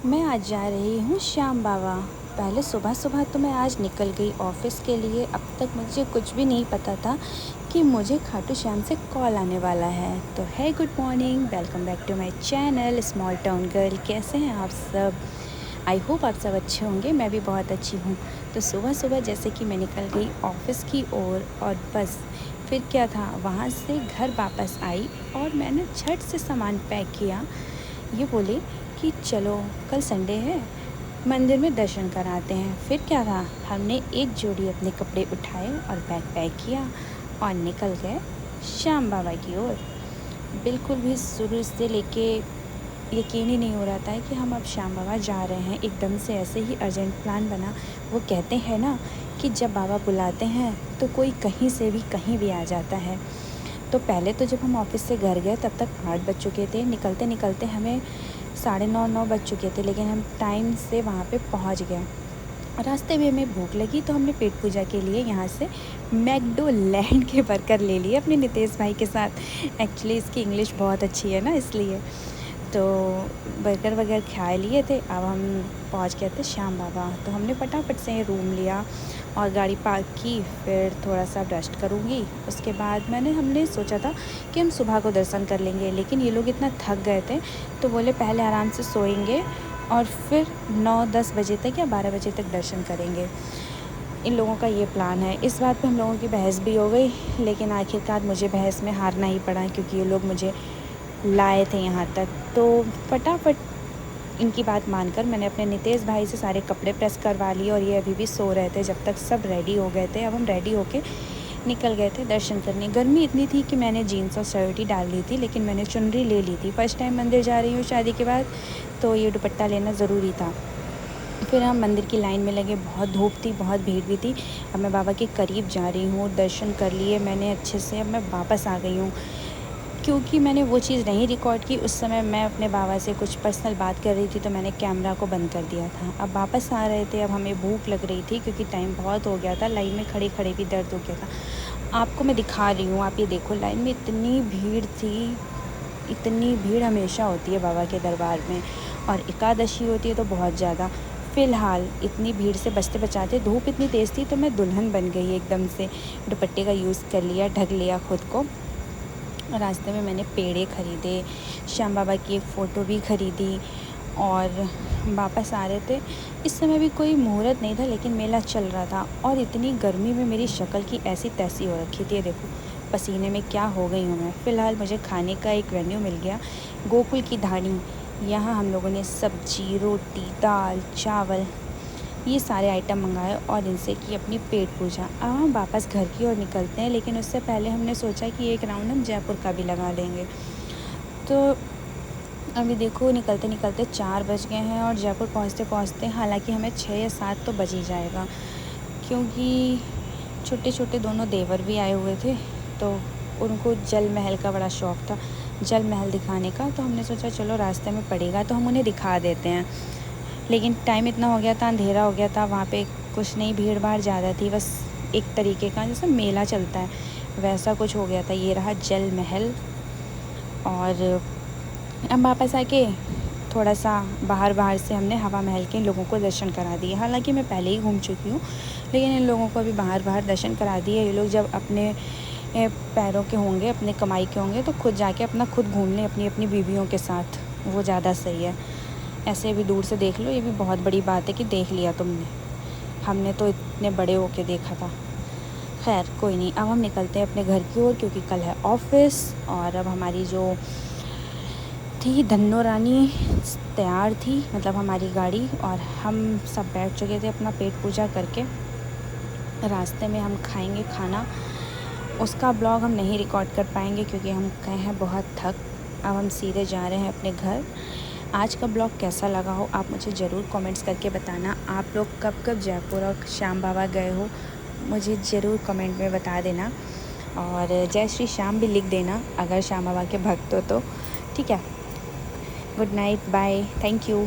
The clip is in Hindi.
मैं आज जा रही हूँ श्याम बाबा। पहले सुबह सुबह तो मैं आज निकल गई ऑफ़िस के लिए। अब तक मुझे कुछ भी नहीं पता था कि मुझे खाटू श्याम से कॉल आने वाला है। तो है good morning, welcome back to my channel small town girl. कैसे हैं आप सब? आई होप आप सब अच्छे होंगे। मैं भी बहुत अच्छी हूँ। तो सुबह सुबह जैसे कि मैं निकल गई ऑफ़िस की ओर और बस फिर क्या था, वहाँ से घर वापस आई और मैंने झट से सामान पैक किया। ये बोले कि चलो कल संडे है, मंदिर में दर्शन कराते हैं। फिर क्या था, हमने एक जोड़ी अपने कपड़े उठाए और बैग पैक किया और निकल गए श्याम बाबा की ओर। बिल्कुल भी शुरू से लेके यकीन ही नहीं हो रहा था कि हम अब श्याम बाबा जा रहे हैं। एकदम से ऐसे ही अर्जेंट प्लान बना। वो कहते हैं ना कि जब बाबा बुलाते हैं तो कोई कहीं से भी कहीं भी आ जाता है। तो पहले तो जब हम ऑफ़िस से घर गए तब तक 8 बज चुके थे। निकलते निकलते हमें 9:30 बज चुके थे, लेकिन हम टाइम से वहाँ पे पहुँच गए। रास्ते में हमें भूख लगी तो हमने पेट पूजा के लिए यहाँ से मैकडोलैंड के बर्गर ले लिए अपने नितेश भाई के साथ। एक्चुअली इसकी इंग्लिश बहुत अच्छी है ना, इसलिए। तो बर्गर वगैरह खा लिए थे। अब हम पहुँच गए थे श्याम बाबा। तो हमने फटाफट से रूम लिया और गाड़ी पार्क की। फिर थोड़ा सा रेस्ट करूँगी। उसके बाद हमने सोचा था कि हम सुबह को दर्शन कर लेंगे, लेकिन ये लोग इतना थक गए थे तो बोले पहले आराम से सोएंगे और फिर 9-10 बजे तक या 12 बजे तक दर्शन करेंगे। इन लोगों का ये प्लान है। इस बात पे हम लोगों की बहस भी हो गई, लेकिन आखिरकार मुझे बहस में हारना ही पड़ा क्योंकि ये लोग मुझे लाए थे यहाँ तक। तो फटाफट इनकी बात मानकर मैंने अपने नितेश भाई से सारे कपड़े प्रेस करवा लिए और ये अभी भी सो रहे थे जब तक सब रेडी हो गए थे। अब हम रेडी होके निकल गए थे दर्शन करने। गर्मी इतनी थी कि मैंने जीन्स और शर्ट ही डाल ली थी, लेकिन मैंने चुनरी ले ली थी। फर्स्ट टाइम मंदिर जा रही हूँ शादी के बाद, तो ये दुपट्टा लेना ज़रूरी था। फिर हम मंदिर की लाइन में लगे। बहुत धूप थी, बहुत भीड़ भी थी। अब मैं बाबा के करीब जा रही हूँ। दर्शन कर लिए मैंने अच्छे से। अब मैं वापस आ गई हूँ क्योंकि मैंने वो चीज़ नहीं रिकॉर्ड की। उस समय मैं अपने बाबा से कुछ पर्सनल बात कर रही थी तो मैंने कैमरा को बंद कर दिया था। अब वापस आ रहे थे। अब हमें भूख लग रही थी क्योंकि टाइम बहुत हो गया था। लाइन में खड़े खड़े भी दर्द हो गया था। आपको मैं दिखा रही हूँ, आप ये देखो, लाइन में इतनी भीड़ थी। इतनी भीड़ हमेशा होती है बाबा के दरबार में, और एकादशी होती है तो बहुत ज़्यादा। फ़िलहाल इतनी भीड़ से बचते बचाते धूप इतनी तेज़ थी तो मैं दुल्हन बन गई एकदम से। दुपट्टे का यूज़ कर लिया, ढक लिया खुद को। रास्ते में मैंने पेड़े ख़रीदे, श्याम बाबा की एक फ़ोटो भी ख़रीदी और वापस आ रहे थे। इस समय भी कोई मुहूर्त नहीं था, लेकिन मेला चल रहा था और इतनी गर्मी में मेरी शक्ल की ऐसी तैसी हो रखी थी। देखो पसीने में क्या हो गई हूँ मैं। फ़िलहाल मुझे खाने का एक वेन्यू मिल गया, गोकुल की धानी। यहाँ हम लोगों ने सब्जी, रोटी, दाल, चावल, ये सारे आइटम मंगाए और इनसे की अपनी पेट पूजा। अब हम वापस घर की ओर निकलते हैं, लेकिन उससे पहले हमने सोचा कि एक राउंड हम जयपुर का भी लगा लेंगे। तो अभी देखो निकलते निकलते 4 बज गए हैं और जयपुर पहुँचते पहुँचते हालांकि हमें 6 या 7 तो बज ही जाएगा, क्योंकि छोटे छोटे दोनों देवर भी आए हुए थे तो उनको जल महल का बड़ा शौक़ था, जल महल दिखाने का। तो हमने सोचा चलो रास्ते में पड़ेगा तो हम उन्हें दिखा देते हैं। लेकिन टाइम इतना हो गया था, अंधेरा हो गया था। वहाँ पे कुछ नहीं, भीड़ भाड़ ज़्यादा थी, बस एक तरीके का जैसे मेला चलता है वैसा कुछ हो गया था। ये रहा जल महल। और अब वापस आके थोड़ा सा बाहर से हमने हवा महल के लोगों को दर्शन करा दिए। हालांकि मैं पहले ही घूम चुकी हूँ, लेकिन इन लोगों को अभी बाहर दर्शन करा दिए। ये लोग जब अपने पैरों के होंगे, अपने कमाई के होंगे, तो खुद जाके अपना खुद घूम लें अपनी अपनी बीवियों के साथ, वो ज़्यादा सही है। ऐसे भी दूर से देख लो, ये भी बहुत बड़ी बात है कि देख लिया तुमने। हमने तो इतने बड़े होके देखा था। खैर कोई नहीं, अब हम निकलते हैं अपने घर की ओर क्योंकि कल है ऑफ़िस। और अब हमारी जो थी धन्नो रानी तैयार थी, मतलब हमारी गाड़ी, और हम सब बैठ चुके थे अपना पेट पूजा करके। रास्ते में हम खाएंगे खाना, उसका ब्लॉग हम नहीं रिकॉर्ड कर पाएंगे क्योंकि हम गए हैं बहुत थक। अब हम सीधे जा रहे हैं अपने घर। आज का ब्लॉग कैसा लगा हो आप मुझे ज़रूर कमेंट्स करके बताना। आप लोग कब कब जयपुर और श्याम बाबा गए हो मुझे ज़रूर कमेंट में बता देना, और जय श्री श्याम भी लिख देना अगर श्याम बाबा के भक्त हो तो। ठीक है, good night, bye, thank you.